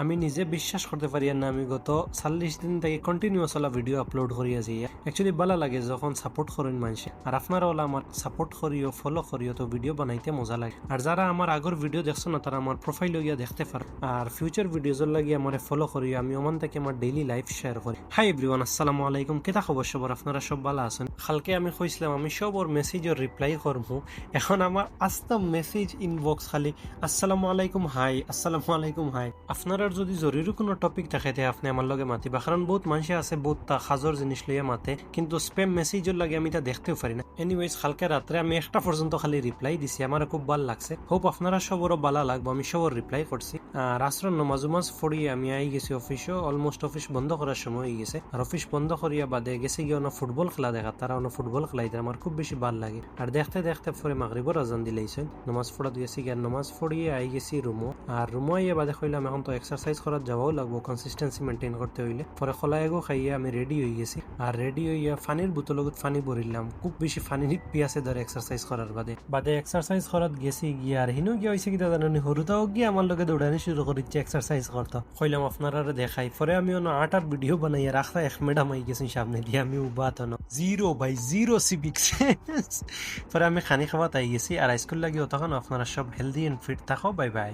আমি নিজে বিশ্বাস করতে পারি না আমি গত 40 দিন থেকে কন্টিনিউয়াস ওলা ভিডিও আপলোড করি আছি। অ্যাকচুয়ালি ভালো লাগে যখন সাপোর্ট করেন মানুষে, আর আপনারা ওলা আমার সাপোর্ট করিও ফলো করিও তো ভিডিও বানাইতে মজা লাগে। আর যারা আমার আগর ভিডিও দেখছো না তারা আমার প্রোফাইল গিয়া দেখতে পারো, আর ফিউচার ভিডিওজের লাগিয়ে আমার ফলো করিও। আমি ওমান থেকে আমার ডেইলি লাইফ শেয়ার করি। হাই এভরিওয়ান, আসসালামু আলাইকুম। কেতা খবর সবার? আপনারা সব ভালো আছেন? কালকে আমি কইছিলাম আমি সব ওর মেসেজের রিপ্লাই করবো। এখন আমার আস্তা মেসেজ ইনবক্স খালি আসসালামু আলাইকুম হাই, আসসালামু আলাইকুম হাই। আপনারা যদি জরুরি কোনো টপিক দেখাইতে আপনি আমার লগে মাতিবা, কারণ বহুত মানুষ আছে বহুত তা খাজর জিনিস লইয়া মাতে, কিন্তু স্প্যাম মেসেজের লাগে আমি তা দেখতেও পারি না। এনিওয়েজ কালকে রাত্রে আমি একটা পর্যন্ত খালি রিপ্লাই দিছি, আমার খুব ভালো লাগছে। হোপ আপনারা সবরও ভালো লাগবো, আমি সবর রিপ্লাই করছি। আর আসর নমাজ পড়িয়ে আমি আই গেছি অফিসও, অলমোস্ট অফিস বন্ধ করার সময় হয়ে গেছে। আর অফিস বন্ধ করিয়া বাদে গেছে গিয়ে ফুটবল খেলা দেখা, তারা ফুটবল খেলাইতে আমার খুব বেশি ভালো লাগে। আর দেখতে দেখতে পরে মাগরিবর আজান দিলাইছেন, নমাজ পড়া দিয়েছি, আর নমাজ পড়িয়ে আই গেছি রুমও। আর রুমো আইয়া বাদে কইলাম এখন তো এক্সারসাইজ করার যাওয়াও লাগবো, কনসিস্টেন্সি মেনটেন করতে হইলে। পরে খোলাইগো খাইয়া আমি রেডি হয়ে গেছি। আর রেডি হইয়া ফানির বোতলত ফানি ভরিলাম, খুব বেশি ফানি পিয়াসে ধরে এক্সারসাইজ করার বাদে বাদে এক্সারসাইজ করার গেছি গিয়া। আর হিনো গিয়া হয়েছে কি দাদা হরুতাও গিয়ে আমার লগে দৌড়ানি শুরু করিচ্ছে এক্সারসাইজ করতো। কইলাম আপনারা দেখাই। পরে আমি অন্য 8 ভিডিও বানাইয়া রাখা এক ম্যাডাম আই গেছি সামনে দিয়ে, আমি উবাত zero by zero civic sense. পরে আমি খানি খাওয়া তাই গেছি। আর স্কুল লাগিয়ে তখন আপনারা সব হেলদি এন্ড ফিট থাকো। Bye bye.